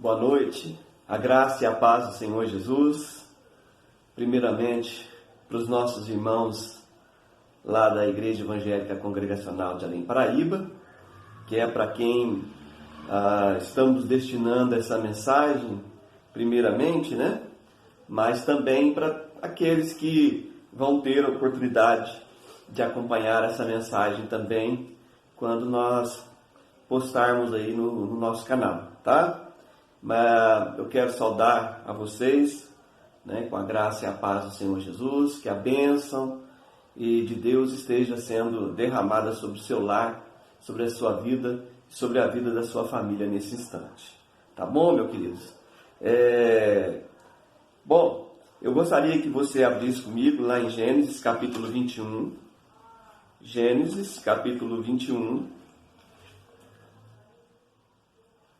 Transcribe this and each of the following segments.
Boa noite, a graça e a paz do Senhor Jesus, primeiramente para os nossos irmãos lá da Igreja Evangélica Congregacional de Além Paraíba, que é para quem estamos destinando essa mensagem, primeiramente, né? Mas também para aqueles que vão ter a oportunidade de acompanhar essa mensagem também quando nós postarmos aí no nosso canal, tá? Mas eu quero saudar a vocês, né, com a graça e a paz do Senhor Jesus, que a bênção de Deus esteja sendo derramada sobre o seu lar, sobre a sua vida, sobre a vida da sua família nesse instante. Tá bom, meus queridos? Bom, eu gostaria que você abrisse comigo lá em Gênesis capítulo 21. Gênesis capítulo 21.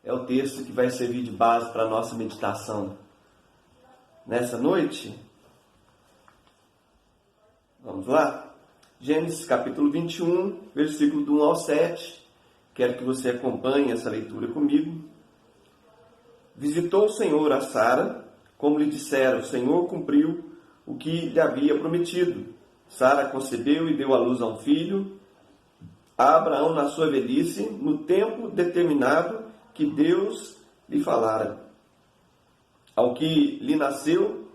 É o texto que vai servir de base para a nossa meditação nessa noite. Vamos lá? Gênesis capítulo 21, versículo do 1 ao 7. Quero que você acompanhe essa leitura comigo. Visitou o Senhor a Sara, como lhe dissera, o Senhor cumpriu o que lhe havia prometido. Sara concebeu e deu à luz a um filho, a Abraão na sua velhice, no tempo determinado que Deus lhe falara. Ao que lhe nasceu,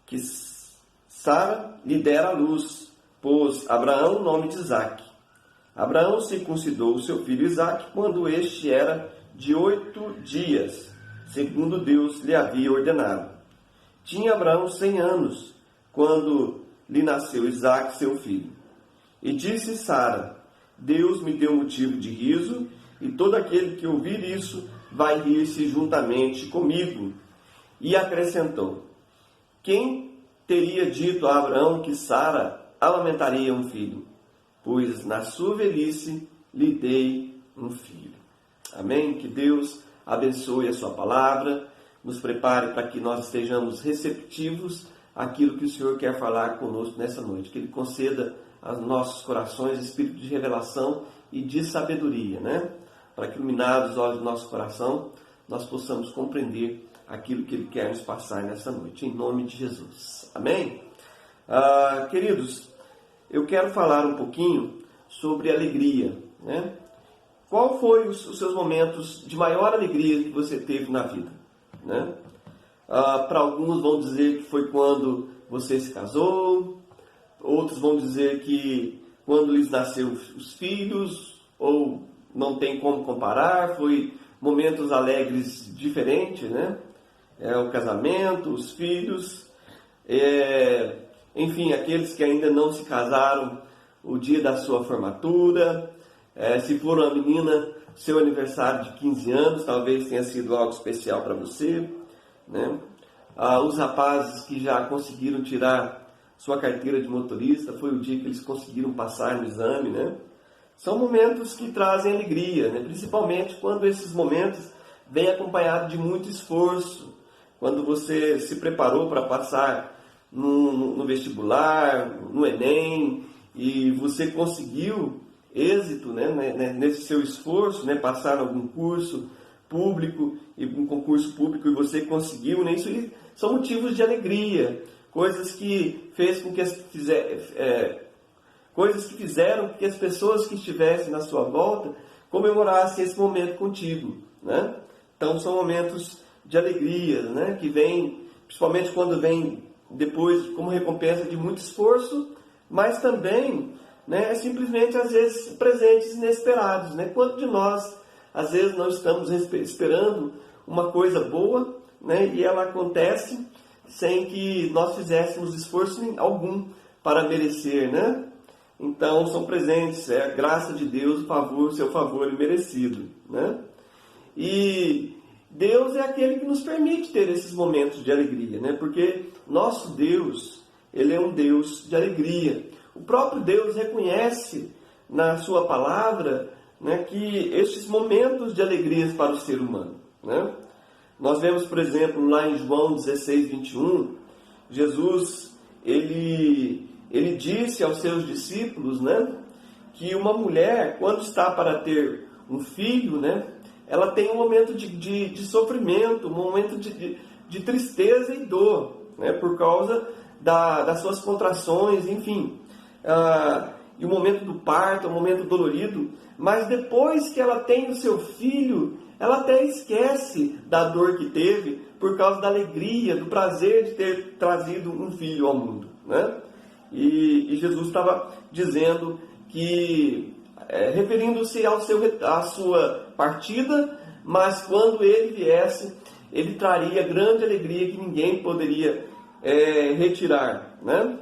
que Sara lhe dera a luz, pôs Abraão o nome de Isaque. Abraão circuncidou o seu filho Isaque quando este era de 8 dias, segundo Deus lhe havia ordenado. Tinha Abraão 100 anos, quando lhe nasceu Isaque, seu filho. E disse Sara: Deus me deu motivo de riso, e todo aquele que ouvir isso vai rir-se juntamente comigo. E acrescentou: quem teria dito a Abraão que Sara amamentaria um filho? Pois na sua velhice lhe dei um filho. Amém? Que Deus abençoe a sua palavra, nos prepare para que nós estejamos receptivos àquilo que o Senhor quer falar conosco nessa noite. Que Ele conceda aos nossos corações espírito de revelação e de sabedoria, né? Para que, iluminados os olhos do nosso coração, nós possamos compreender aquilo que Ele quer nos passar nessa noite, em nome de Jesus. Amém? Queridos, eu quero falar um pouquinho sobre alegria, né? Qual foi os seus momentos de maior alegria que você teve na vida, né? Para alguns vão dizer que foi quando você se casou, outros vão dizer que quando lhes nasceu os filhos, ou não tem como comparar, foi momentos alegres diferentes, né? O casamento, os filhos, enfim, aqueles que ainda não se casaram, o dia da sua formatura, se for uma menina, seu aniversário de 15 anos, talvez tenha sido algo especial para você, né? Os rapazes que já conseguiram tirar sua carteira de motorista, foi o dia que eles conseguiram passar no exame, né? São momentos que trazem alegria, né? Principalmente quando esses momentos vêm acompanhados de muito esforço. Quando você se preparou para passar no vestibular, no Enem, e você conseguiu êxito, né, nesse seu esforço, né, passar em algum curso público, um concurso público, e você conseguiu, né? Isso são motivos de alegria, coisas que fez com que coisas que fizeram que as pessoas que estivessem na sua volta comemorassem esse momento contigo, né? Então são momentos de alegria, né? Que vem, principalmente quando vem depois como recompensa de muito esforço, mas também, né, simplesmente às vezes presentes inesperados, né? Quanto de nós às vezes não estamos esperando uma coisa boa, né, e ela acontece sem que nós fizéssemos esforço algum para merecer, né? Então, são presentes, a graça de Deus, o seu favor imerecido, né? E Deus é aquele que nos permite ter esses momentos de alegria, né? Porque nosso Deus, Ele é um Deus de alegria. O próprio Deus reconhece na sua palavra, né, que estes momentos de alegria para o ser humano, né? Nós vemos, por exemplo, lá em João 16, 21, Jesus, ele disse aos seus discípulos, né, que uma mulher, quando está para ter um filho, né, ela tem um momento de sofrimento, um momento de tristeza e dor, né? Por causa das suas contrações, enfim. E o momento do parto é um momento dolorido, mas depois que ela tem o seu filho, ela até esquece da dor que teve por causa da alegria, do prazer de ter trazido um filho ao mundo, né? E Jesus estava dizendo que, referindo-se à sua partida, mas quando ele viesse, ele traria grande alegria que ninguém poderia retirar, né?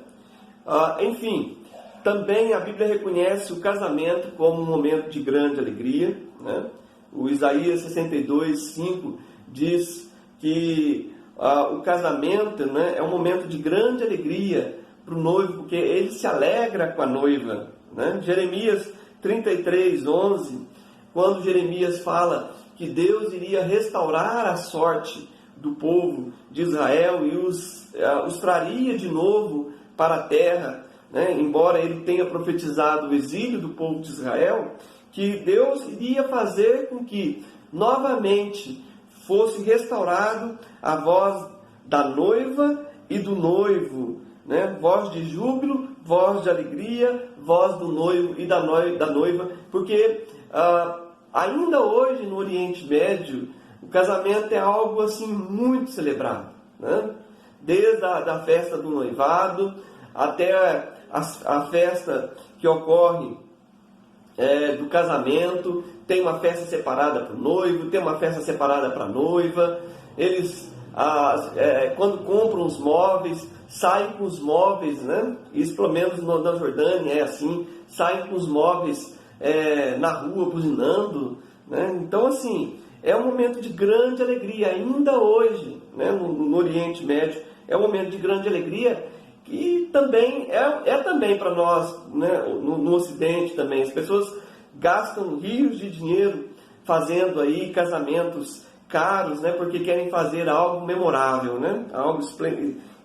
Enfim, também a Bíblia reconhece o casamento como um momento de grande alegria, né? O Isaías 62:5 diz que o casamento, né, é um momento de grande alegria para o noivo, porque ele se alegra com a noiva, né? Jeremias 33:11, quando Jeremias fala que Deus iria restaurar a sorte do povo de Israel e os traria de novo para a terra, né? Embora ele tenha profetizado o exílio do povo de Israel, que Deus iria fazer com que novamente fosse restaurado a voz da noiva e do noivo, né? Voz de júbilo, voz de alegria, voz do noivo e da noiva, porque ainda hoje no Oriente Médio o casamento é algo assim muito celebrado, né? Desde a festa do noivado até a festa que ocorre do casamento, tem uma festa separada para o noivo, tem uma festa separada para a noiva. Eles, quando compram os móveis, saem com os móveis, né? Isso pelo menos na Jordânia é assim, saem com os móveis na rua buzinando, né? Então assim, é um momento de grande alegria, ainda hoje, né? No Oriente Médio, é um momento de grande alegria, que também é também para nós, né? No Ocidente também. As pessoas gastam rios de dinheiro fazendo aí casamentos caros, né? Porque querem fazer algo memorável, né? Algo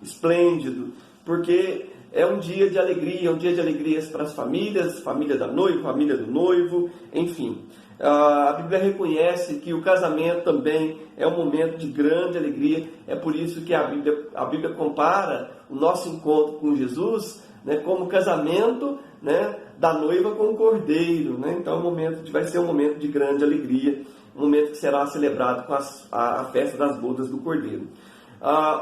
esplêndido, porque é um dia de alegria, um dia de alegrias para as famílias, família da noiva, família do noivo, enfim. A Bíblia reconhece que o casamento também é um momento de grande alegria. É por isso que a Bíblia compara o nosso encontro com Jesus, né, como casamento, né, da noiva com o cordeiro, né? Então vai ser um momento de grande alegria, um momento que será celebrado com a festa das bodas do cordeiro.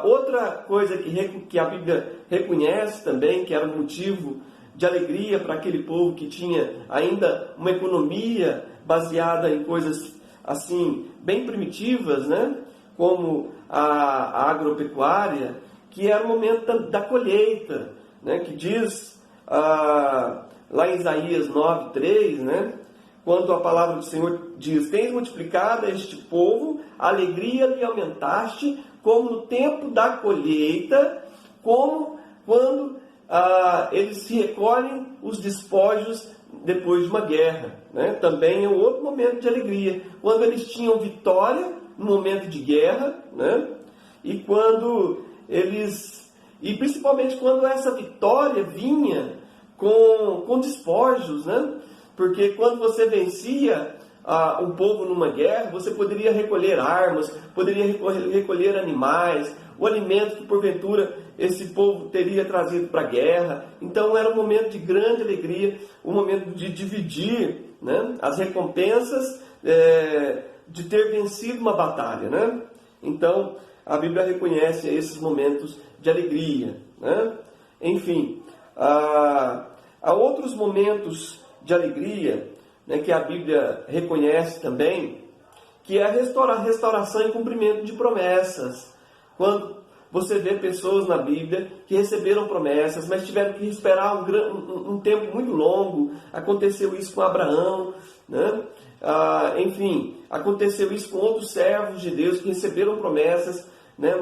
Outra coisa que a Bíblia reconhece também, que era um motivo de alegria para aquele povo que tinha ainda uma economia baseada em coisas assim bem primitivas, né? Como a agropecuária, que era o momento da colheita, né? Que diz lá em Isaías 9:3, né? Quando a palavra do Senhor diz: tens multiplicado a este povo, a alegria lhe aumentaste, como no tempo da colheita, como quando eles se recolhem os despojos depois de uma guerra, né? Também é um outro momento de alegria, quando eles tinham vitória no momento de guerra, né? E principalmente quando essa vitória vinha com despojos, né? Porque quando você vencia um povo numa guerra, você poderia recolher armas, poderia recolher animais, o alimento que porventura esse povo teria trazido para a guerra. Então era um momento de grande alegria, um momento de dividir, né, as recompensas de ter vencido uma batalha, né? Então a Bíblia reconhece esses momentos de alegria, né? Enfim, há outros momentos de alegria, né, que a Bíblia reconhece também, que é a restauração e cumprimento de promessas. Quando você vê pessoas na Bíblia que receberam promessas, mas tiveram que esperar um tempo muito longo. Aconteceu isso com Abraão, né? Enfim, aconteceu isso com outros servos de Deus que receberam promessas, né?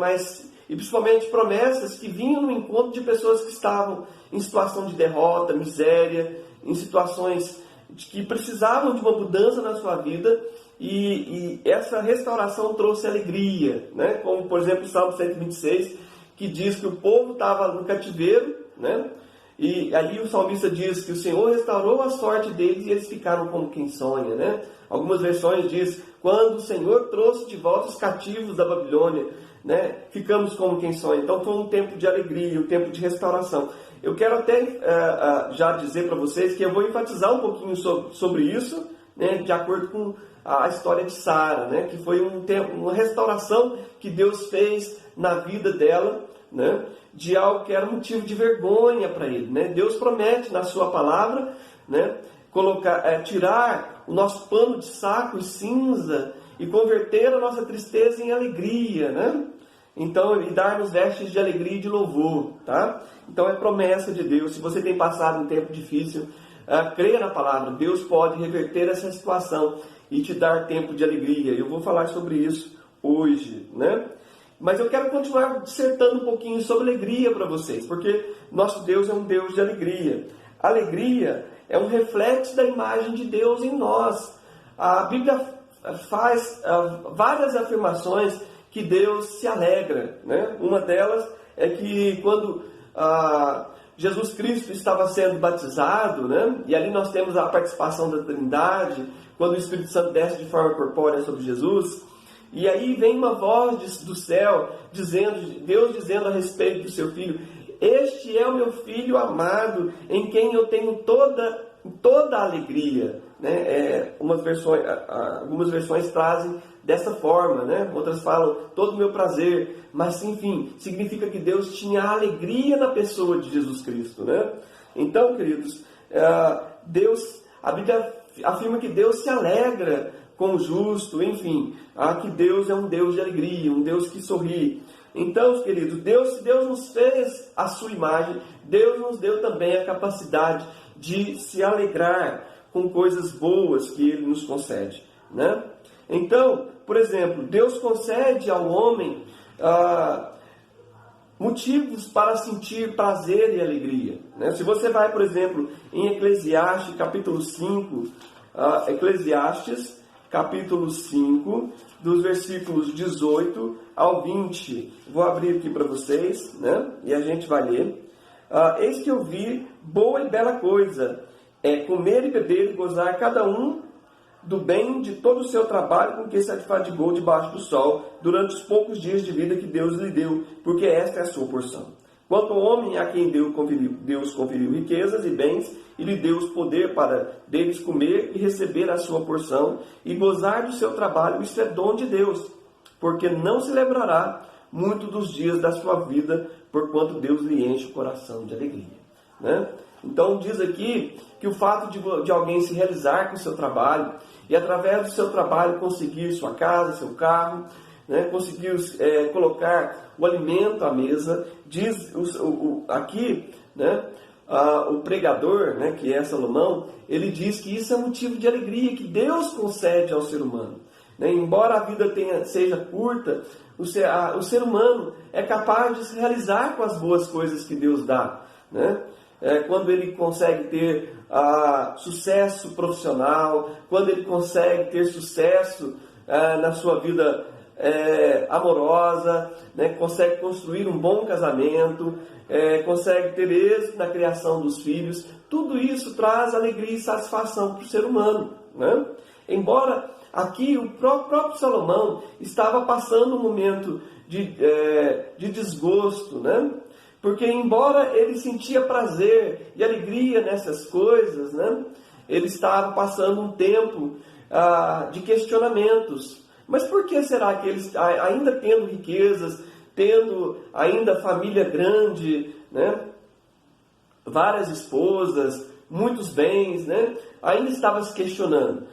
E principalmente promessas que vinham no encontro de pessoas que estavam em situação de derrota, miséria, em situações que precisavam de uma mudança na sua vida, e essa restauração trouxe alegria, né? Como por exemplo o Salmo 126, que diz que o povo estava no cativeiro, né? E aí o salmista diz que o Senhor restaurou a sorte deles e eles ficaram como quem sonha, né? Algumas versões diz, quando o Senhor trouxe de volta os cativos da Babilônia, né? Ficamos como quem sonha. Então foi um tempo de alegria, um tempo de restauração. Eu quero até já dizer para vocês que eu vou enfatizar um pouquinho sobre isso, né? De acordo com a história de Sara, né? Que foi uma restauração que Deus fez na vida dela, né? De algo que era motivo de vergonha para ele, né? Deus promete na sua palavra, né? Tirar o nosso pano de saco e cinza e converter a nossa tristeza em alegria, né? Então, e dar-nos vestes de alegria e de louvor, tá? Então é promessa de Deus. Se você tem passado um tempo difícil, creia na palavra. Deus pode reverter essa situação e te dar tempo de alegria. Eu vou falar sobre isso hoje, né? Mas eu quero continuar dissertando um pouquinho sobre alegria para vocês, porque nosso Deus é um Deus de alegria. Alegria é um reflexo da imagem de Deus em nós. A Bíblia faz várias afirmações que Deus se alegra, né? Uma delas é que quando Jesus Cristo estava sendo batizado, né? E ali nós temos a participação da Trindade, quando o Espírito Santo desce de forma corpórea sobre Jesus. E aí vem uma voz do céu, Deus dizendo a respeito do seu filho, este é o meu filho amado, em quem eu tenho toda a alegria. Né? Algumas versões trazem dessa forma, né? Outras falam todo o meu prazer, mas enfim, significa que Deus tinha alegria na pessoa de Jesus Cristo. Né? Então, queridos, a Bíblia afirma que Deus se alegra com o justo, enfim, que Deus é um Deus de alegria, um Deus que sorri. Então, queridos, se Deus nos fez a sua imagem, Deus nos deu também a capacidade de se alegrar com coisas boas que Ele nos concede, né? Então, por exemplo, Deus concede ao homem motivos para sentir prazer e alegria, né? Se você vai, por exemplo, em Eclesiastes, capítulo 5, Eclesiastes, capítulo 5, dos versículos 18 ao 20. Vou abrir aqui para vocês, né? E a gente vai ler. Eis que eu vi boa e bela coisa, é comer e beber e gozar cada um do bem de todo o seu trabalho com que se afadigou debaixo do sol, durante os poucos dias de vida que Deus lhe deu, porque esta é a sua porção. Quanto ao homem a quem Deus conferiu riquezas e bens, e lhe deu o poder para deles comer e receber a sua porção, e gozar do seu trabalho, isso é dom de Deus, porque não se lembrará muito dos dias da sua vida, porquanto Deus lhe enche o coração de alegria. Né? Então diz aqui que o fato de alguém se realizar com o seu trabalho, e através do seu trabalho conseguir sua casa, seu carro, né, conseguir colocar o alimento à mesa, diz aqui, né, o pregador, né, que é Salomão, ele diz que isso é motivo de alegria que Deus concede ao ser humano. Né? Embora a vida seja curta, o ser humano é capaz de se realizar com as boas coisas que Deus dá. Né? Quando ele consegue ter sucesso profissional, quando ele consegue ter sucesso na sua vida amorosa, né? Consegue construir um bom casamento, consegue ter êxito na criação dos filhos, tudo isso traz alegria e satisfação para o ser humano. Né? Embora aqui o próprio Salomão estava passando um momento de desgosto, né? Porque embora ele sentia prazer e alegria nessas coisas, né? Ele estava passando um tempo de questionamentos. Mas por que será que eles, ainda tendo riquezas, tendo ainda família grande, né? Várias esposas, muitos bens, né? Ainda estava se questionando?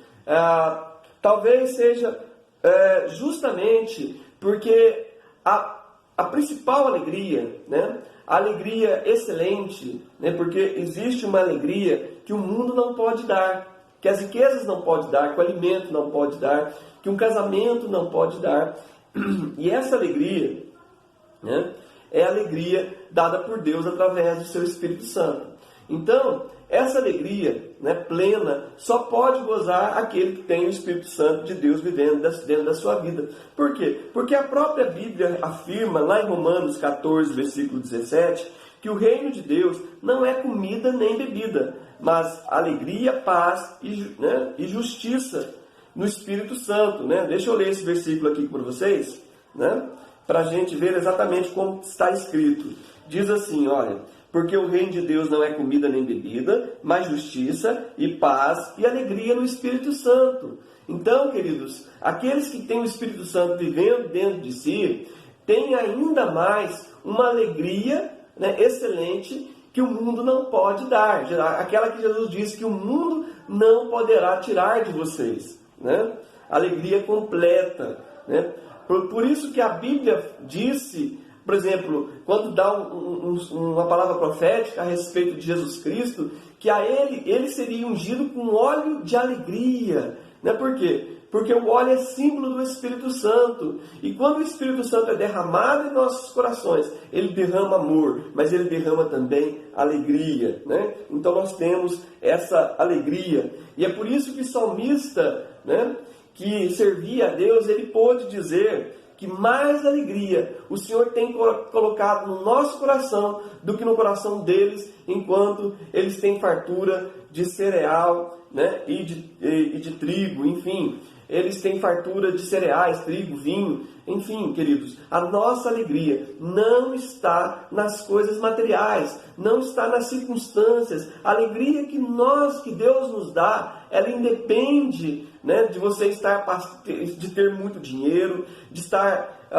Talvez seja justamente porque a principal alegria, né? A alegria excelente, né? Porque existe uma alegria que o mundo não pode dar, que as riquezas não podem dar, que o alimento não pode dar, que um casamento não pode dar. E essa alegria, né, é a alegria dada por Deus através do seu Espírito Santo. Então, essa alegria, né, plena só pode gozar aquele que tem o Espírito Santo de Deus vivendo dentro da sua vida. Por quê? Porque a própria Bíblia afirma, lá em Romanos 14, versículo 17, que o reino de Deus não é comida nem bebida, mas alegria, paz e justiça no Espírito Santo, né? Deixa eu ler esse versículo aqui para vocês, né? Para a gente ver exatamente como está escrito. Diz assim, olha: porque o reino de Deus não é comida nem bebida, mas justiça e paz e alegria no Espírito Santo. Então, queridos, aqueles que têm o Espírito Santo vivendo dentro de si, têm ainda mais uma alegria, né, excelente, que o mundo não pode dar. Aquela que Jesus disse que o mundo não poderá tirar de vocês, né? Alegria completa, né? Por isso que a Bíblia disse, por exemplo, quando dá uma palavra profética a respeito de Jesus Cristo, que a ele seria ungido com óleo de alegria. Né? Por quê? Porque o óleo é símbolo do Espírito Santo. E quando o Espírito Santo é derramado em nossos corações, ele derrama amor, mas ele derrama também alegria. Né? Então nós temos essa alegria. E é por isso que o salmista, né, que servia a Deus, ele pôde dizer que mais alegria o Senhor tem colocado no nosso coração do que no coração deles, enquanto eles têm fartura de cereal, né, e de trigo, enfim. Eles têm fartura de cereais, trigo, vinho, enfim, queridos. A nossa alegria não está nas coisas materiais, não está nas circunstâncias. A alegria que Deus nos dá, ela independe, né, de você de ter muito dinheiro, de estar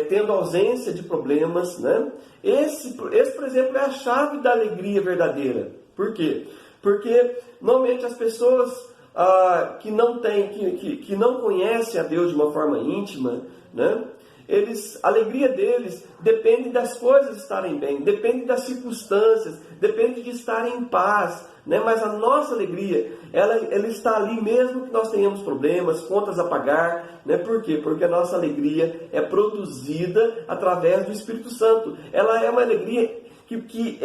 tendo ausência de problemas, né? Esse, por exemplo, é a chave da alegria verdadeira. Por quê? Porque normalmente as pessoas que não conhecem a Deus de uma forma íntima, né? A alegria deles depende das coisas estarem bem, depende das circunstâncias, depende de estar em paz, né? Mas a nossa alegria, ela está ali mesmo que nós tenhamos problemas, contas a pagar, né? Por quê? Porque a nossa alegria é produzida através do Espírito Santo. Ela é uma alegria que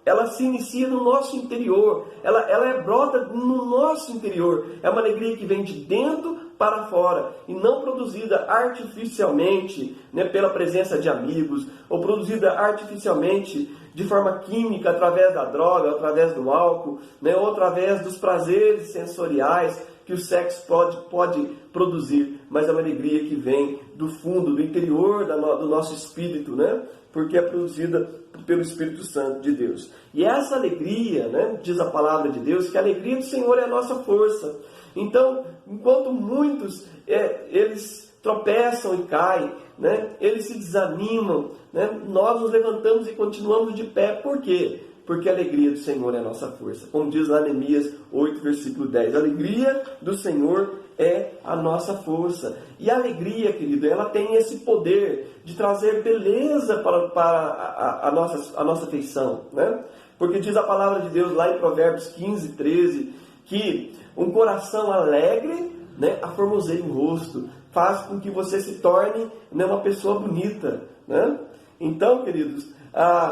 ela se inicia no nosso interior, ela brota no nosso interior. É uma alegria que vem de dentro para fora e não produzida artificialmente, né, pela presença de amigos, ou produzida artificialmente de forma química, através da droga, através do álcool, né, ou através dos prazeres sensoriais que o sexo pode produzir, mas é uma alegria que vem do fundo, do interior do nosso espírito, né, porque é produzida pelo Espírito Santo de Deus. E essa alegria, né, diz a palavra de Deus, que a alegria do Senhor é a nossa força. Então, enquanto muitos eles tropeçam e caem, né, eles se desanimam, né, nós nos levantamos e continuamos de pé. Por quê? Porque a alegria do Senhor é a nossa força. Como diz lá Neemias 8, versículo 10. A alegria do Senhor é a nossa força. E a alegria, querido, ela tem esse poder de trazer beleza para a nossa afeição, né? Porque diz a palavra de Deus lá em Provérbios 15, 13, que um coração alegre, né, aformoseia o rosto, faz com que você se torne, né, uma pessoa bonita, né? Então, queridos,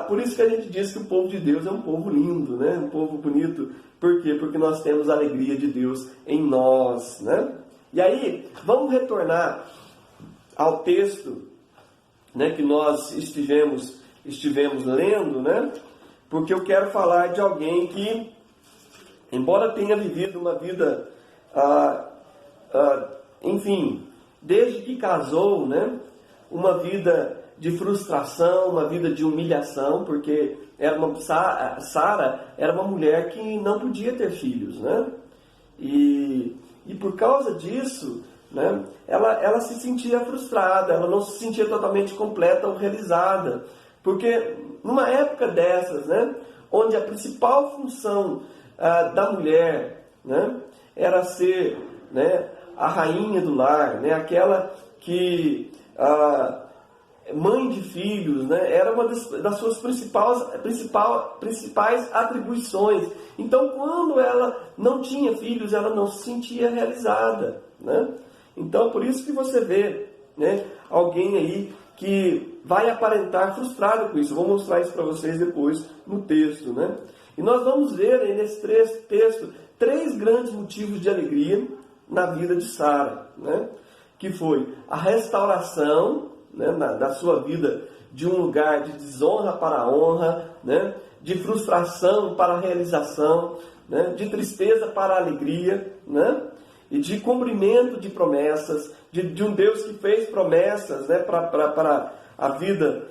por isso que a gente diz que o povo de Deus é um povo lindo, né? Um povo bonito. Por quê? Porque nós temos a alegria de Deus em nós, né? E aí, vamos retornar ao texto, né, que nós estivemos lendo, né? Porque eu quero falar de alguém que, embora tenha vivido uma vida, enfim, desde que casou, né, uma vida de frustração, uma vida de humilhação, porque Sara era uma mulher que não podia ter filhos, né? E por causa disso, né, ela se sentia frustrada, ela não se sentia totalmente completa ou realizada. Porque numa época dessas, né, onde a principal função da mulher, né, era ser, né, a rainha do lar, né, aquela que mãe de filhos, né, era uma das suas principais atribuições. Então, quando ela não tinha filhos, ela não se sentia realizada, né? Então, por isso que você vê, né, alguém aí que vai aparentar frustrado com isso. Eu vou mostrar isso para vocês depois no texto, né? E nós vamos ver aí nesse texto 3 grandes motivos de alegria na vida de Sara, né? Que foi a restauração, né, da sua vida de um lugar de desonra para a honra, né, de frustração para a realização, né, de tristeza para a alegria, né, e de cumprimento de promessas, de um Deus que fez promessas, né, para a vida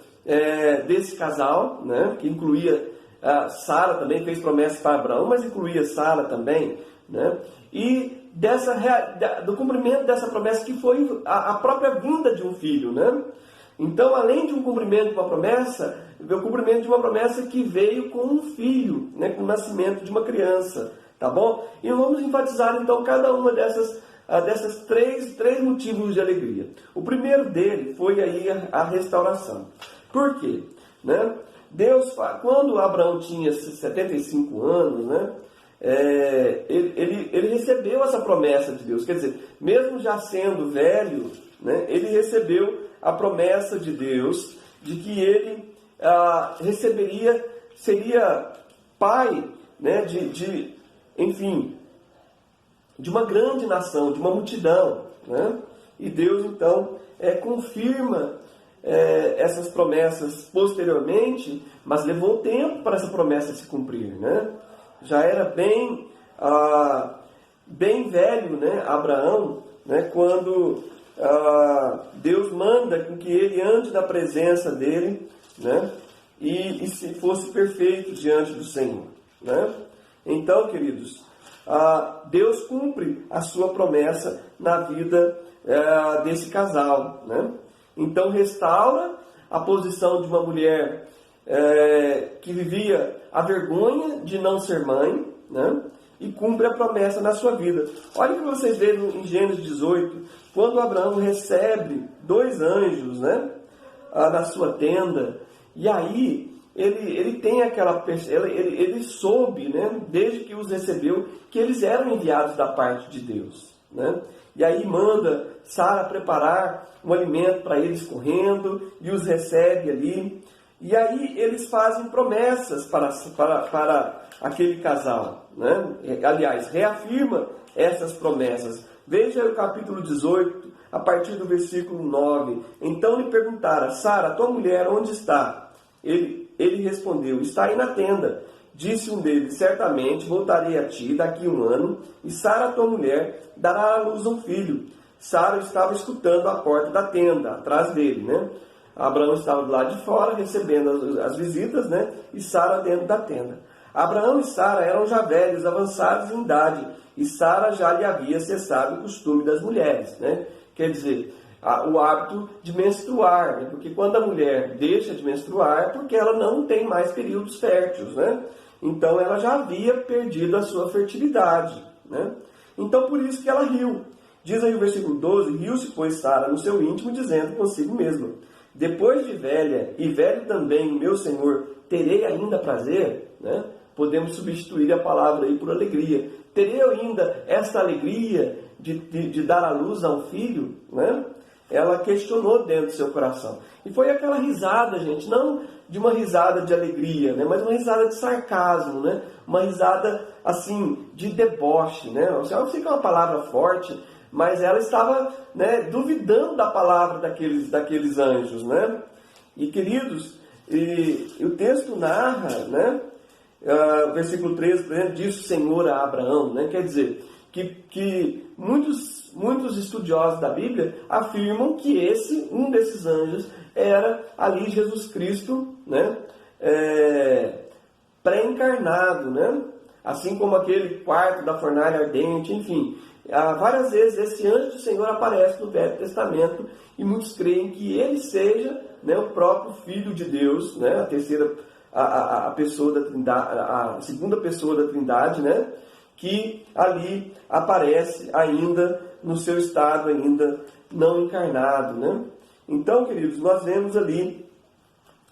desse casal, né, que incluía Sara, também fez promessas para Abraão, mas incluía Sara também, né, e do cumprimento dessa promessa que foi a própria vinda de um filho, né? Então, além de um cumprimento de uma promessa, veio o cumprimento de uma promessa que veio com um filho, né, com o nascimento de uma criança, tá bom? E vamos enfatizar então cada uma dessas três motivos de alegria. O primeiro dele foi aí a restauração. Por quê? Né? Deus, quando Abraão tinha 75 anos, né, ele recebeu essa promessa de Deus. Quer dizer, mesmo já sendo velho, né, ele recebeu a promessa de Deus de que ele seria pai, né, enfim, de uma grande nação, de uma multidão, né? E Deus então confirma essas promessas posteriormente, mas levou tempo para essa promessa se cumprir, né? Já era bem velho, né, Abraão, né, quando Deus manda com que ele ande na presença dele, né, e se fosse perfeito diante do Senhor, né? Então, queridos, Deus cumpre a sua promessa na vida desse casal, né? Então restaura a posição de uma mulher que vivia a vergonha de não ser mãe, né? E cumpre a promessa na sua vida. Olha o que vocês veem em Gênesis 18, quando Abraão recebe 2 anjos, né, na sua tenda, e aí ele tem ele soube, né, desde que os recebeu, que eles eram enviados da parte de Deus, né? E aí manda Sara preparar um alimento para eles correndo, e os recebe ali. E aí eles fazem promessas para aquele casal, né? Aliás, reafirma essas promessas. Veja o capítulo 18, a partir do versículo 9. Então lhe perguntaram: Sara, tua mulher, onde está? Ele respondeu: está aí na tenda. Disse um deles: certamente voltarei a ti daqui 1 ano, e Sara, tua mulher, dará à luz um filho. Sara estava escutando à porta da tenda, atrás dele, né? Abraão estava do lado de fora, recebendo as visitas, né? E Sara dentro da tenda. Abraão e Sara eram já velhos, avançados em idade, e Sara já lhe havia cessado o costume das mulheres, né? Quer dizer, o hábito de menstruar, né? Porque quando a mulher deixa de menstruar, é porque ela não tem mais períodos férteis, né? Então ela já havia perdido a sua fertilidade, né? Então por isso que ela riu. Diz aí o versículo 12: riu-se, pois, Sara no seu íntimo, dizendo consigo mesma: depois de velha, e velho também o meu Senhor, terei ainda prazer? Né? Podemos substituir a palavra aí por alegria. Terei ainda esta alegria de dar à luz a um filho? Né? Ela questionou dentro do seu coração. E foi aquela risada, gente, não de uma risada de alegria, né? Mas uma risada de sarcasmo, né? Uma risada, assim, de deboche, né? Eu sei que é uma palavra forte, mas ela estava, né, duvidando da palavra daqueles anjos, né? E, queridos, o texto narra, né, versículo 13, por exemplo, diz o Senhor a Abraão, né? Quer dizer, que muitos estudiosos da Bíblia afirmam que um desses anjos era ali Jesus Cristo, né, pré-encarnado, né? Assim como aquele quarto da fornalha ardente, enfim. Várias vezes esse anjo do Senhor aparece no Velho Testamento e muitos creem que ele seja, né, o próprio Filho de Deus, né, a pessoa da Trindade, a segunda pessoa da Trindade, né, que ali aparece ainda no seu estado ainda não encarnado, né? Então, queridos, nós vemos ali,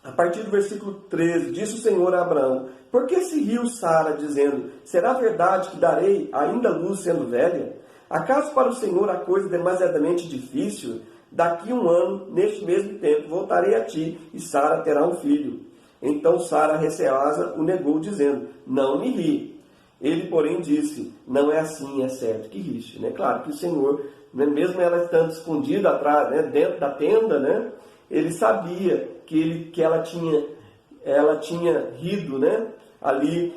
a partir do versículo 13, disse o Senhor a Abraão: por que se riu Sara, dizendo: será verdade que darei ainda luz sendo velha? Acaso para o Senhor a coisa demasiadamente difícil? Daqui 1 ano, neste mesmo tempo, voltarei a ti, e Sara terá um filho. Então Sara, receosa, o negou, dizendo: não me ri. Ele, porém, disse: não é assim, é certo que riste. Né? Claro que o Senhor, né, mesmo ela estando escondida atrás, né, dentro da tenda, né, ele sabia que ela tinha rido, né, ali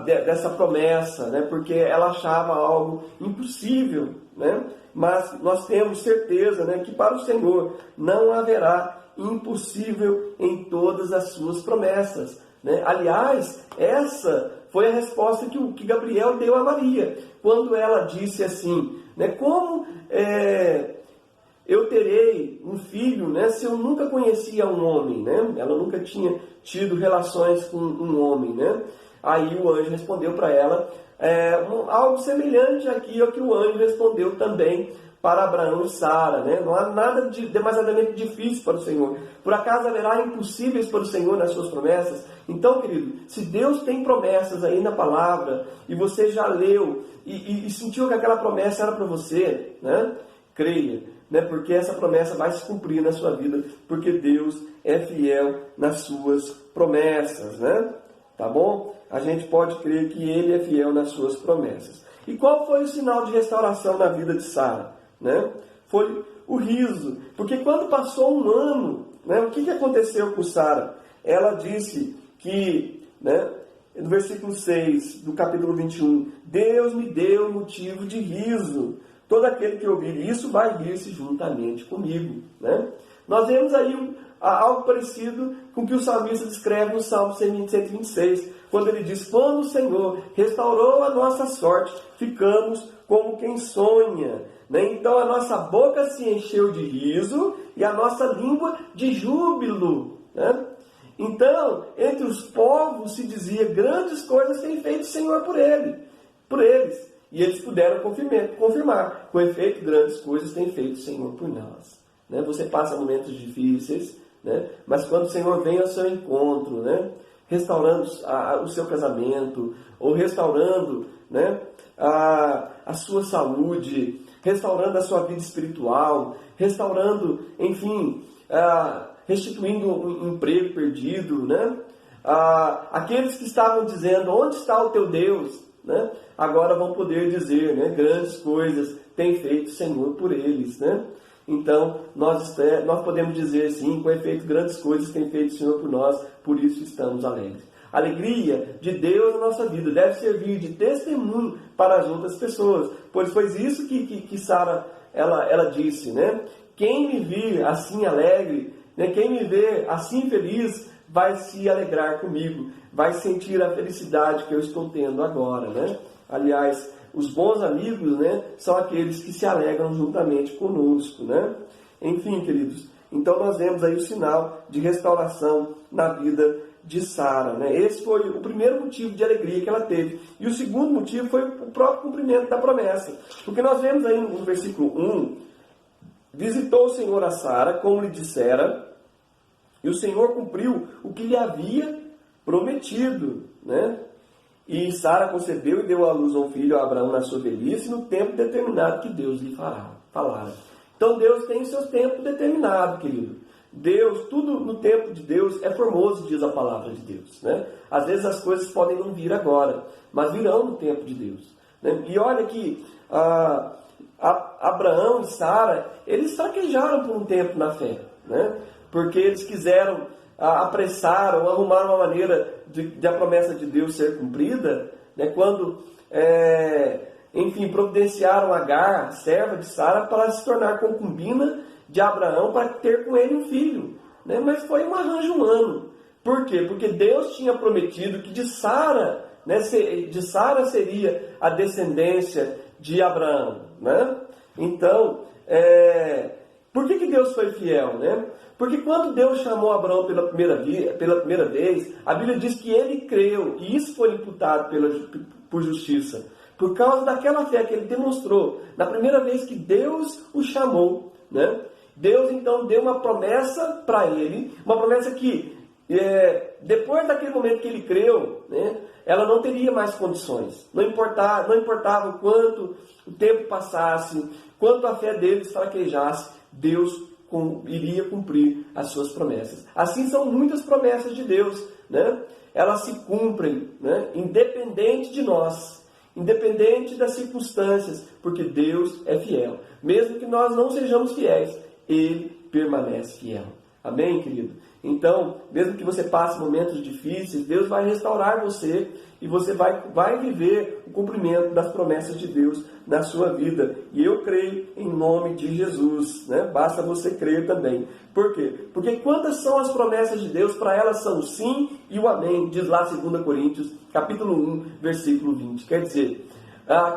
dessa promessa, né, porque ela achava algo impossível, né, mas nós temos certeza, né, que para o Senhor não haverá impossível em todas as suas promessas, né? Aliás, essa foi a resposta que Gabriel deu a Maria, quando ela disse assim, né, como eu terei um filho, né, se eu nunca conhecia um homem, né? Ela nunca tinha tido relações com um homem, né? Aí o anjo respondeu para ela algo semelhante aqui ao que o anjo respondeu também para Abraão e Sara, né? Não há nada de demasiadamente difícil para o Senhor. Por acaso haverá impossíveis para o Senhor nas suas promessas? Então, querido, se Deus tem promessas aí na palavra, e você já leu, e sentiu que aquela promessa era para você, né? Creia, né? Porque essa promessa vai se cumprir na sua vida, porque Deus é fiel nas suas promessas, né? Tá bom? A gente pode crer que Ele é fiel nas suas promessas. E qual foi o sinal de restauração na vida de Sara? Né? Foi o riso, porque quando passou um ano, né, o que aconteceu com Sara? Ela disse que, né, no versículo 6 do capítulo 21, Deus me deu motivo de riso, todo aquele que ouvir isso vai rir-se juntamente comigo, né? Nós vemos aí algo parecido com o que o salmista descreve no Salmo 126, quando ele diz, quando o Senhor restaurou a nossa sorte, ficamos como quem sonha, né? Então a nossa boca se encheu de riso e a nossa língua de júbilo, né? Então, entre os povos se dizia, grandes coisas tem feito o Senhor por eles. E eles puderam confirmar, com efeito, grandes coisas tem feito o Senhor por nós. Né? Você passa momentos difíceis, né? Mas quando o Senhor vem ao seu encontro, né, restaurando o seu casamento, ou restaurando, né, a sua saúde, restaurando a sua vida espiritual, restaurando, enfim, restituindo um emprego perdido, né? Aqueles que estavam dizendo, onde está o teu Deus? Né? Agora vão poder dizer, né, grandes coisas tem feito o Senhor por eles, né? Então, nós podemos dizer sim, com efeito, grandes coisas tem feito o Senhor por nós, por isso estamos alegres. A alegria de Deus na nossa vida deve servir de testemunho para as outras pessoas, pois foi isso que Sara, ela disse, né? Quem me vir assim alegre, né, quem me vê assim feliz, vai se alegrar comigo, vai sentir a felicidade que eu estou tendo agora, né? Aliás, os bons amigos, né, são aqueles que se alegram juntamente conosco, né? Enfim, queridos, então nós vemos aí o sinal de restauração na vida de Sara, né? Esse foi o primeiro motivo de alegria que ela teve. E o segundo motivo foi o próprio cumprimento da promessa. Porque nós vemos aí no versículo 1, visitou o Senhor a Sara, como lhe dissera, e o Senhor cumpriu o que lhe havia prometido, né? E Sara concebeu e deu à luz um filho a Abraão na sua velhice, no tempo determinado que Deus lhe falara. Então Deus tem seus tempos determinados, querido. Deus, tudo no tempo de Deus é formoso, diz a palavra de Deus, né? Às vezes as coisas podem não vir agora, mas virão no tempo de Deus, né? E olha que Abraão e Sara, eles fraquejaram por um tempo na fé, né? Porque eles quiseram apressar ou arrumar uma maneira de a promessa de Deus ser cumprida, né? Quando, enfim, providenciaram Agar, serva de Sara, para se tornar concubina de Abraão, para ter com ele um filho, né? Mas foi um arranjo humano. Por quê? Porque Deus tinha prometido que de Sara, né, seria a descendência de Abraão, né? Então, por que Deus foi fiel, né? Porque quando Deus chamou Abraão pela primeira vez, a Bíblia diz que ele creu, e isso foi imputado por justiça, por causa daquela fé que ele demonstrou na primeira vez que Deus o chamou, né? Deus então deu uma promessa para ele, uma promessa que depois daquele momento que ele creu, né, ela não teria mais condições. Não importava o quanto o tempo passasse, quanto a fé deles fraquejasse, Deus iria cumprir as suas promessas. Assim são muitas promessas de Deus, né? Elas se cumprem, né, independente de nós, independente das circunstâncias, porque Deus é fiel. Mesmo que nós não sejamos fiéis, Ele permanece fiel. Amém, querido? Então, mesmo que você passe momentos difíceis, Deus vai restaurar você e você vai viver o cumprimento das promessas de Deus na sua vida. E eu creio em nome de Jesus, né? Basta você crer também. Por quê? Porque quantas são as promessas de Deus? Para elas são o sim e o amém, diz lá 2 Coríntios, capítulo 1, versículo 20. Quer dizer,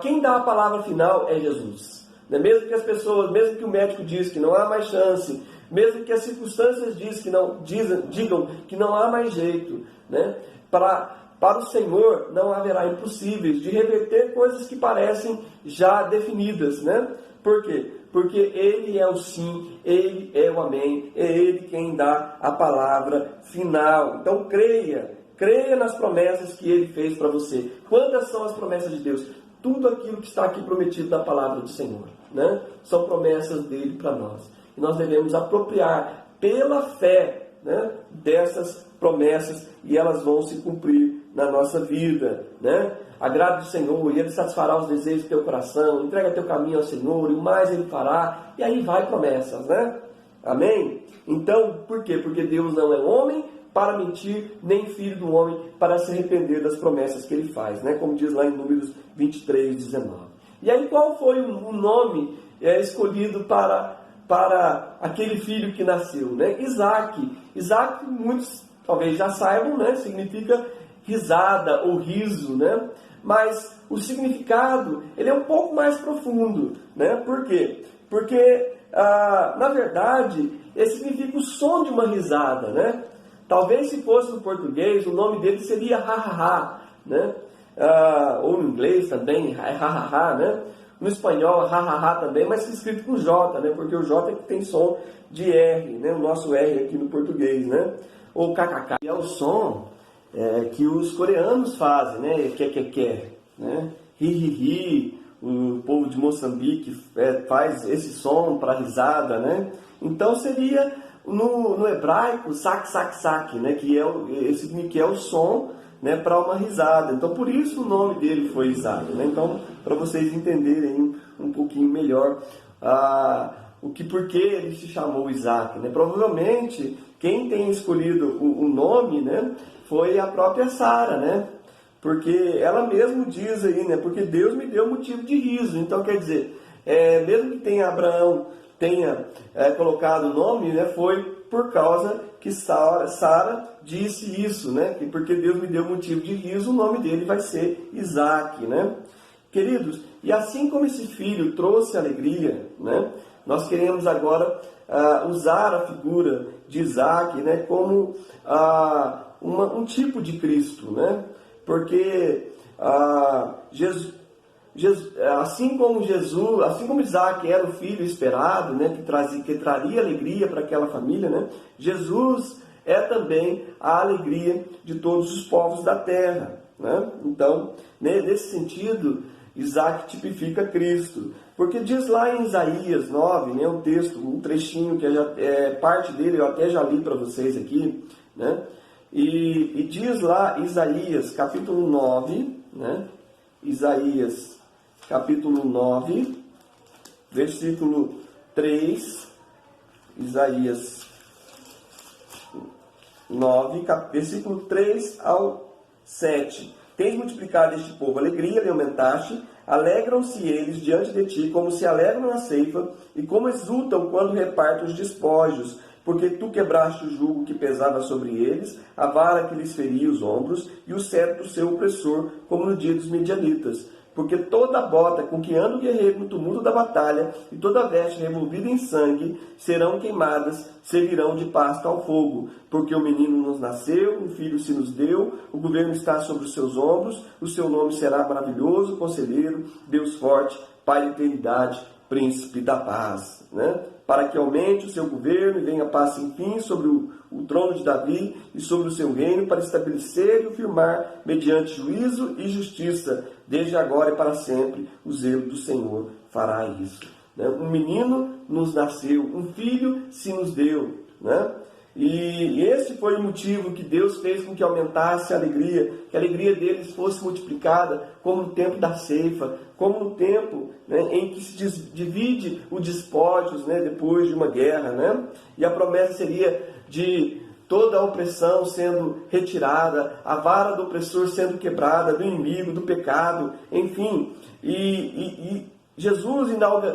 quem dá a palavra final é Jesus. Mesmo que as pessoas, mesmo que o médico diz que não há mais chance, mesmo que as circunstâncias digam que não há mais jeito, né? Para o Senhor não haverá impossíveis de reverter coisas que parecem já definidas, né? Por quê? Porque Ele é o sim, Ele é o amém, é Ele quem dá a palavra final. Então creia nas promessas que Ele fez para você. Quantas são as promessas de Deus? Tudo aquilo que está aqui prometido na palavra do Senhor, né? São promessas dele para nós. E nós devemos apropriar pela fé, né, dessas promessas, e elas vão se cumprir na nossa vida, né? Agrade o Senhor e Ele satisfará os desejos do teu coração. Entrega teu caminho ao Senhor e o mais Ele fará. E aí vai promessas, né? Amém? Então, por quê? Porque Deus não é homem para mentir, nem filho do homem para se arrepender das promessas que Ele faz, né? Como diz lá em Números 23, 19. E aí qual foi o nome escolhido para aquele filho que nasceu, né? Isaac. Isaac, muitos talvez já saibam, né? Significa risada ou riso, né? Mas o significado, ele é um pouco mais profundo, né? Por quê? Porque, na verdade, ele significa o som de uma risada, né? Talvez se fosse no português, o nome dele seria ha-ha-ha, né? Ou no inglês também, ha-ha-ha, né? No espanhol, ha-ha-ha também, mas escrito com J, né? Porque o J é que tem som de R, né? O nosso R aqui no português, né? Ou kkk. É o som que os coreanos fazem, né? Que, né? Ri, o povo de Moçambique faz esse som para risada, né? Então seria no hebraico sak, né? Que é o som, né, para uma risada. Então por isso o nome dele foi Isaac, né? Então, para vocês entenderem um pouquinho melhor por que ele se chamou Isaac, né? Provavelmente quem tem escolhido o nome, né, foi a própria Sara, né? Porque ela mesmo diz aí, né? Porque Deus me deu motivo de riso. Então quer dizer, mesmo que Abraão tenha colocado o nome, né, foi por causa que Sara disse isso, né? Porque Deus me deu motivo de riso, o nome dele vai ser Isaac, né? Queridos, e assim como esse filho trouxe alegria, né? Nós queremos agora usar a figura de Isaac, né, como um tipo de Cristo, né? Porque assim como Isaac era o filho esperado, né, que traria alegria para aquela família, né, Jesus é também a alegria de todos os povos da terra, né? Então, nesse sentido, Isaac tipifica Cristo, porque diz lá em Isaías 9, né, um trechinho que parte dele eu até já li para vocês aqui, né? E diz lá Isaías capítulo 9, né? Isaías capítulo 9, versículo 3, Isaías 9, versículo 3 ao 7. Tens multiplicado este povo alegria, lhe aumentaste, alegram-se eles diante de ti, como se alegram na ceifa, e como exultam quando repartem os despojos, porque tu quebraste o jugo que pesava sobre eles, a vara que lhes feria os ombros, e o cetro do seu opressor, como no dia dos medianitas. Porque toda bota com que anda o guerreiro no tumulto da batalha, e toda veste revolvida em sangue, serão queimadas, servirão de pasto ao fogo. Porque o menino nos nasceu, um filho se nos deu, o governo está sobre os seus ombros, o seu nome será maravilhoso, conselheiro, Deus forte, Pai da eternidade, príncipe da paz, né? Para que aumente o seu governo e venha paz sem fim sobre o trono de Davi e sobre o seu reino, para estabelecer e o firmar mediante juízo e justiça, desde agora e para sempre. O zelo do Senhor fará isso, né? Um menino nos nasceu, um filho se nos deu, né? E esse foi o motivo que Deus fez com que aumentasse a alegria, que a alegria deles fosse multiplicada, como no tempo da ceifa, como no tempo, né, em que se divide os despojos, né, depois de uma guerra, né? E a promessa seria de toda a opressão sendo retirada, a vara do opressor sendo quebrada, do inimigo, do pecado, enfim. E Jesus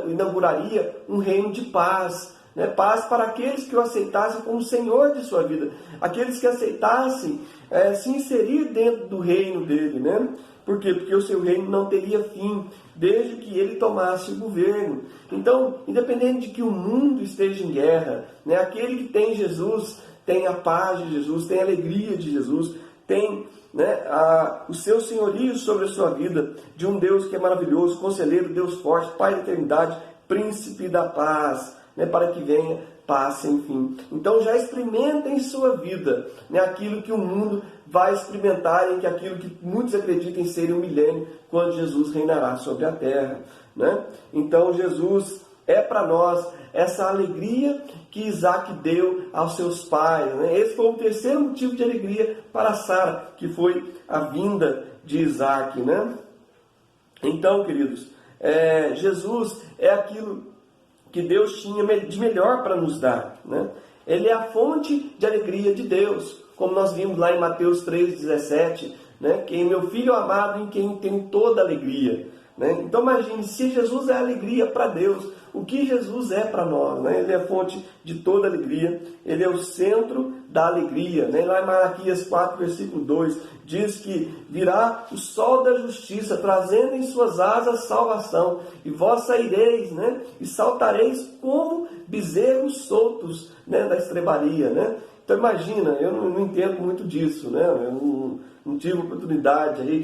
inauguraria um reino de paz, né? Paz para aqueles que o aceitassem como Senhor de sua vida, aqueles que aceitassem se inserir dentro do reino dele, né? Por quê? Porque o seu reino não teria fim, desde que ele tomasse o governo. Então, independente de que o mundo esteja em guerra, né? Aquele que tem Jesus tem a paz de Jesus, tem a alegria de Jesus, tem, né, o seu senhorio sobre a sua vida, de um Deus que é maravilhoso, conselheiro, Deus forte, Pai da eternidade, príncipe da paz, né, para que venha paz sem fim. Então já experimenta em sua vida, né, aquilo que o mundo vai experimentar, e aquilo que muitos acreditam ser um milênio, quando Jesus reinará sobre a terra, né? Então Jesus é para nós essa alegria que Isaac deu aos seus pais, né? Esse foi o terceiro motivo de alegria para Sara, que foi a vinda de Isaac, né? Então, queridos, Jesus é aquilo que Deus tinha de melhor para nos dar, né? Ele é a fonte de alegria de Deus, como nós vimos lá em Mateus 3,17, né? Quem meu filho amado, em quem tem toda alegria, né? Então imagine, se Jesus é alegria para Deus, o que Jesus é para nós, né? Ele é a fonte de toda alegria, ele é o centro da alegria, né? Lá em Malaquias 4, versículo 2, diz que virá o sol da justiça, trazendo em suas asas salvação, e vós saireis, né? E saltareis como bezerros soltos, né, da estrebaria, né? Então imagina, eu não entendo muito disso, né? Eu não tive oportunidade aí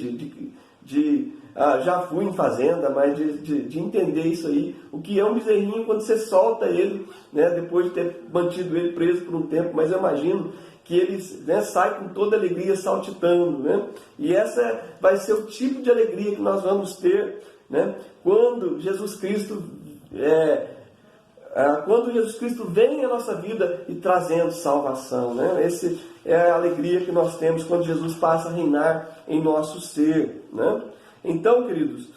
já fui em fazenda, mas de entender isso aí, o que é um bezerrinho quando você solta ele, né, depois de ter mantido ele preso por um tempo, mas eu imagino que ele, né, sai com toda alegria saltitando, né? E essa vai ser o tipo de alegria que nós vamos ter, né, quando Jesus Cristo vem à nossa vida e trazendo salvação, né? Essa é a alegria que nós temos quando Jesus passa a reinar em nosso ser, né? Então, queridos,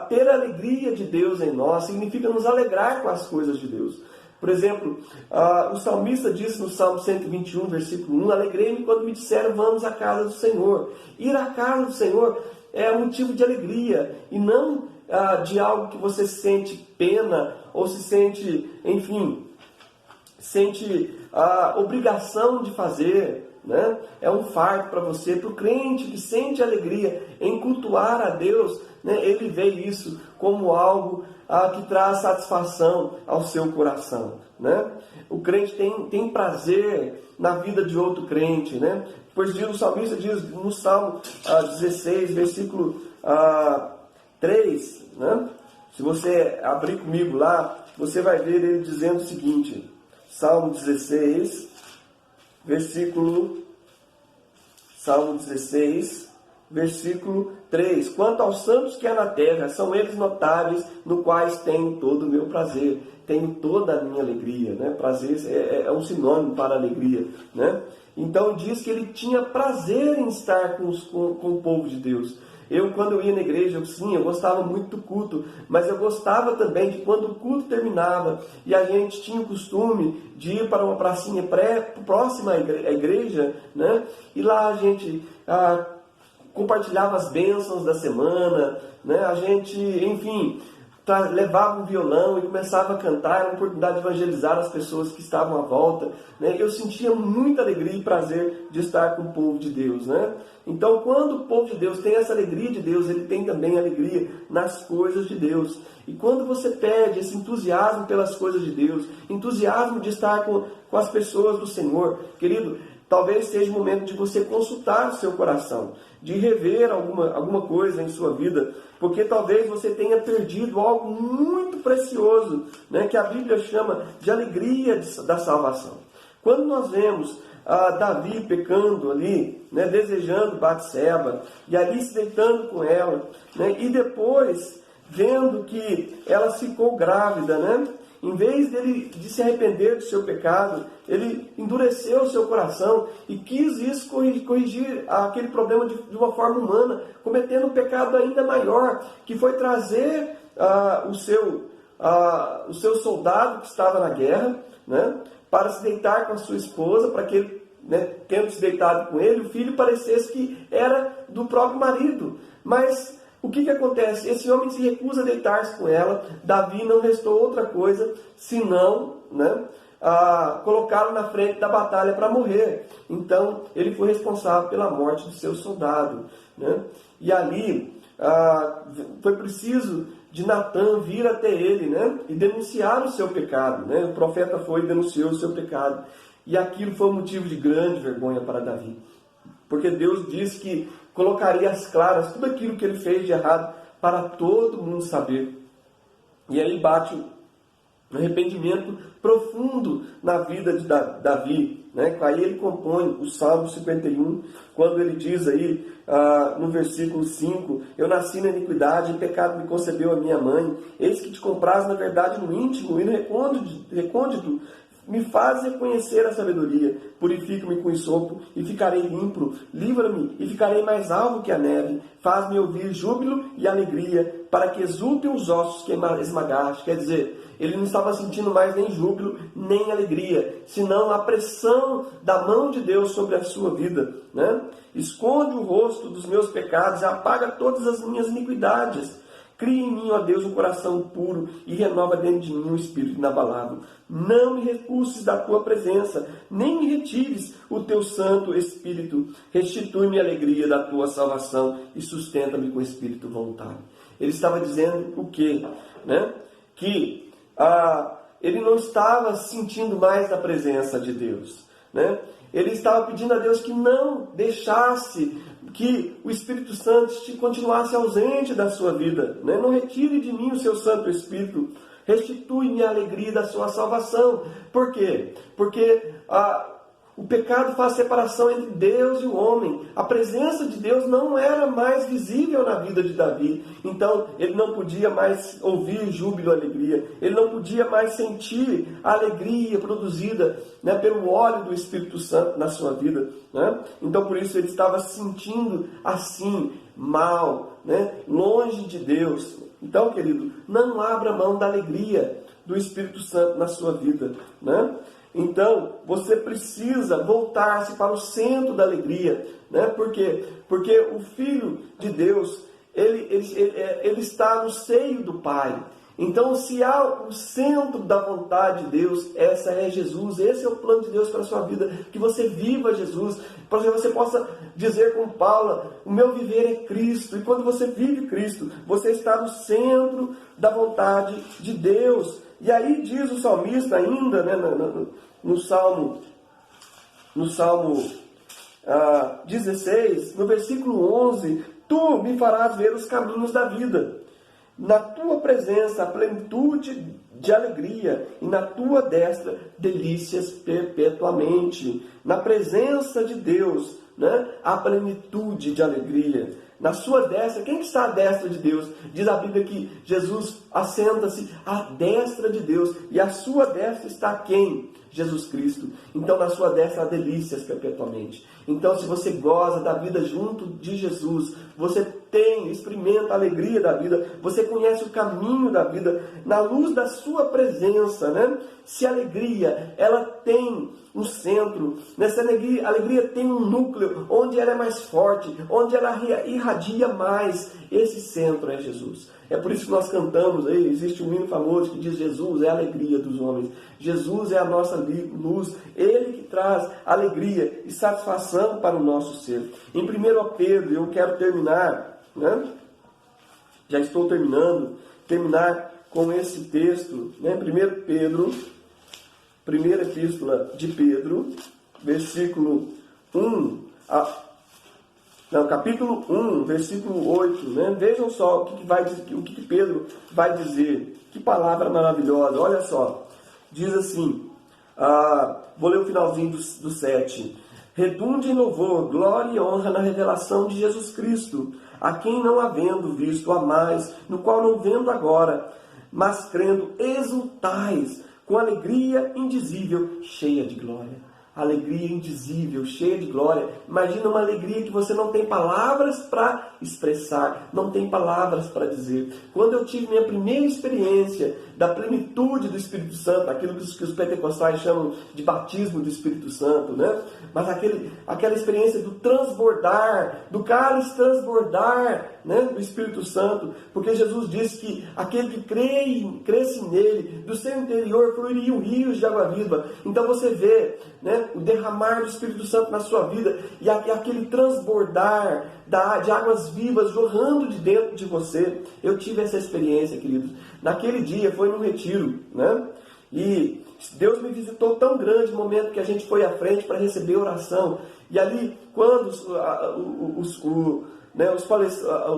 ter a alegria de Deus em nós significa nos alegrar com as coisas de Deus. Por exemplo, o salmista disse no Salmo 121, versículo 1, alegrei-me quando me disseram, vamos à casa do Senhor. Ir à casa do Senhor é motivo de alegria, e não de algo que você sente pena, ou se sente, enfim, sente a obrigação de fazer, né? É um fardo para você. Para o crente que sente alegria em cultuar a Deus, né, ele vê isso como algo que traz satisfação ao seu coração, né? O crente tem prazer na vida de outro crente, né? Pois o salmista diz no Salmo 16, versículo 3, né? Se você abrir comigo lá, você vai ver ele dizendo o seguinte, Salmo 16, Salmo 16, versículo 3. Quanto aos santos que há na terra, são eles notáveis, no quais tenho todo o meu prazer, tenho toda a minha alegria, né? Prazer é um sinônimo para alegria, né? Então diz que ele tinha prazer em estar com o povo de Deus. Quando eu ia na igreja, eu gostava muito do culto, mas eu gostava também de quando o culto terminava e a gente tinha o costume de ir para uma pracinha próxima à igreja, né? E lá a gente compartilhava as bênçãos da semana, né? A gente, enfim, levava um violão e começava a cantar, era uma oportunidade de evangelizar as pessoas que estavam à volta, né? Eu sentia muita alegria e prazer de estar com o povo de Deus, né? Então, quando o povo de Deus tem essa alegria de Deus, ele tem também alegria nas coisas de Deus. E quando você pede esse entusiasmo pelas coisas de Deus, entusiasmo de estar com as pessoas do Senhor, querido, talvez seja o momento de você consultar o seu coração, de rever alguma coisa em sua vida, porque talvez você tenha perdido algo muito precioso, né, que a Bíblia chama de alegria da salvação. Quando nós vemos Davi pecando ali, né, desejando Batseba, e ali se deitando com ela, né, e depois vendo que ela ficou grávida, né, em vez de se arrepender do seu pecado, ele endureceu o seu coração e quis isso corrigir aquele problema de uma forma humana, cometendo um pecado ainda maior, que foi trazer o seu soldado que estava na guerra, né, para se deitar com a sua esposa, para que ele, né, tendo se deitado com ele, o filho parecesse que era do próprio marido. Mas o que acontece? Esse homem se recusa a deitar-se com ela. Davi não restou outra coisa senão, né, colocá-lo na frente da batalha para morrer. Então ele foi responsável pela morte de seu soldado, né? E ali foi preciso de Natã vir até ele, né, e denunciar o seu pecado, né? O profeta foi e denunciou o seu pecado. E aquilo foi um motivo de grande vergonha para Davi. Porque Deus disse que colocaria às claras tudo aquilo que ele fez de errado para todo mundo saber. E aí bate um arrependimento profundo na vida de Davi, né? Aí ele compõe o Salmo 51, quando ele diz aí, no versículo 5, eu nasci na iniquidade, em pecado me concebeu a minha mãe, eis que te compraz na verdade no íntimo e no recôndito, me faz reconhecer a sabedoria, purifica-me com hisopo e ficarei limpo, livra-me e ficarei mais alvo que a neve, faz-me ouvir júbilo e alegria, para que exultem os ossos que esmagaste. Quer dizer, ele não estava sentindo mais nem júbilo, nem alegria, senão a pressão da mão de Deus sobre a sua vida, né? Esconde o rosto dos meus pecados e apaga todas as minhas iniquidades. Cria em mim, ó Deus, um coração puro e renova dentro de mim um espírito inabalável. Não me repulses da tua presença, nem me retires o teu santo espírito. Restitui-me a alegria da tua salvação e sustenta-me com espírito voluntário. Ele estava dizendo o quê? Né? Que ele não estava sentindo mais a presença de Deus, né? Ele estava pedindo a Deus que não deixasse que o Espírito Santo continuasse ausente da sua vida, né? Não retire de mim o seu Santo Espírito, restitui-me a alegria da sua salvação. Por quê? Porque o pecado faz separação entre Deus e o homem. A presença de Deus não era mais visível na vida de Davi. Então, ele não podia mais ouvir júbilo e alegria. Ele não podia mais sentir a alegria produzida, né, pelo óleo do Espírito Santo na sua vida, né? Então, por isso, ele estava se sentindo assim, mal, né, longe de Deus. Então, querido, não abra mão da alegria do Espírito Santo na sua vida, né? Então, você precisa voltar-se para o centro da alegria, né? Por quê? Porque o Filho de Deus, ele está no seio do Pai. Então, se há o centro da vontade de Deus, essa é Jesus. Esse é o plano de Deus para a sua vida, que você viva Jesus, para que você possa dizer com Paulo, o meu viver é Cristo. E quando você vive Cristo, você está no centro da vontade de Deus. E aí diz o salmista ainda, né, no Salmo 16, no versículo 11, tu me farás ver os caminhos da vida. Na tua presença, a plenitude de alegria, e na tua destra, delícias perpetuamente. Na presença de Deus, né, a plenitude de alegria. Na sua destra, quem está à destra de Deus? Diz a Bíblia que Jesus assenta-se à destra de Deus. E à sua destra está quem? Jesus Cristo. Então na sua destra há delícias perpetuamente. Então se você goza da vida junto de Jesus, você experimenta a alegria da vida, você conhece o caminho da vida, na luz da sua presença, né? Se a alegria, ela tem um centro, nessa alegria tem um núcleo, onde ela é mais forte, onde ela irradia mais, esse centro é Jesus. É por isso que nós cantamos aí, existe um hino famoso que diz: Jesus é a alegria dos homens, Jesus é a nossa luz, Ele que traz alegria e satisfação para o nosso ser. Em 1 Pedro, eu quero terminar, né? Já estou terminar com esse texto, né? 1 Pedro, primeira epístola de Pedro, versículo 1, capítulo 1, versículo 8, né? Vejam só o que Pedro vai dizer. Que palavra maravilhosa, olha só. Diz assim, vou ler o finalzinho do 7. Redunde em louvor, glória e honra na revelação de Jesus Cristo, a quem não havendo visto há mais, no qual não vendo agora, mas crendo exultais com alegria indizível, cheia de glória. Alegria indizível, cheia de glória. Imagina uma alegria que você não tem palavras para expressar, não tem palavras para dizer. Quando eu tive minha primeira experiência da plenitude do Espírito Santo, aquilo que os pentecostais chamam de batismo do Espírito Santo, né? Mas aquela experiência do transbordar, do cálice transbordar, né, do Espírito Santo, porque Jesus disse que aquele que cresce nele, do seu interior fluiriam rios de água viva. Então você vê, né, o derramar do Espírito Santo na sua vida e aquele transbordar de águas vivas jorrando de dentro de você. Eu tive essa experiência, queridos. Naquele dia foi num retiro, né? E Deus me visitou tão grande no momento que a gente foi à frente para receber oração. E ali, quando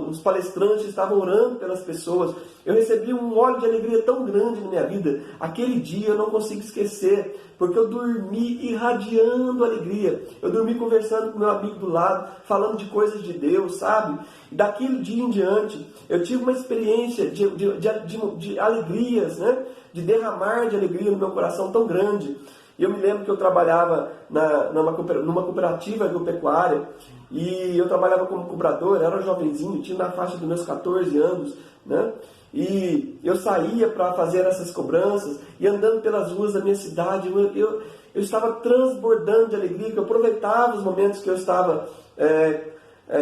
os palestrantes estavam orando pelas pessoas, eu recebi um óleo de alegria tão grande na minha vida. Aquele dia eu não consigo esquecer, porque eu dormi irradiando alegria. Eu dormi conversando com meu amigo do lado, falando de coisas de Deus, sabe? E daquele dia em diante, eu tive uma experiência de alegrias, né? De derramar de alegria no meu coração tão grande. E eu me lembro que eu trabalhava numa cooperativa agropecuária, e eu trabalhava como cobrador, era jovenzinho, tinha na faixa dos meus 14 anos, né? E eu saía para fazer essas cobranças, e andando pelas ruas da minha cidade, eu estava transbordando de alegria, que eu aproveitava os momentos que eu estava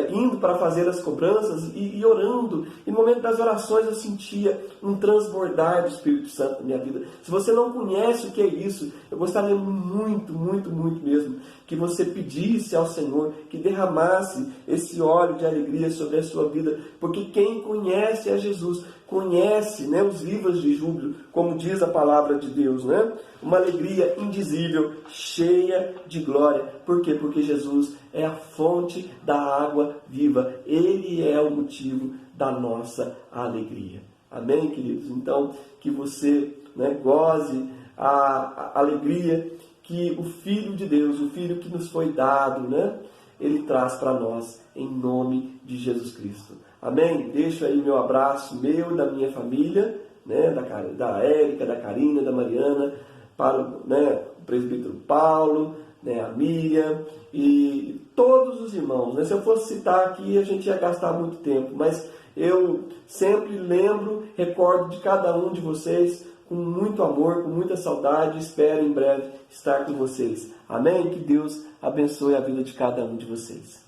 indo para fazer as cobranças e orando. E no momento das orações eu sentia um transbordar do Espírito Santo na minha vida. Se você não conhece o que é isso, eu gostaria muito, muito, muito mesmo que você pedisse ao Senhor que derramasse esse óleo de alegria sobre a sua vida, porque quem conhece a Jesus conhece, né, os livros de júbilo, como diz a palavra de Deus, né? Uma alegria indizível, cheia de glória. Por quê? Porque Jesus é a fonte da água viva. Ele é o motivo da nossa alegria. Amém, queridos? Então, que você, né, goze a alegria que o Filho de Deus, o Filho que nos foi dado, né, Ele traz para nós, em nome de Jesus Cristo. Amém? Deixo aí meu abraço, meu e da minha família, né, da Érica, da Karina, da Mariana, para, né, o presbítero Paulo, né, a Miriam e todos os irmãos, né? Se eu fosse citar aqui, a gente ia gastar muito tempo, mas eu sempre lembro, recordo de cada um de vocês com muito amor, com muita saudade. Espero em breve estar com vocês. Amém? Que Deus abençoe a vida de cada um de vocês.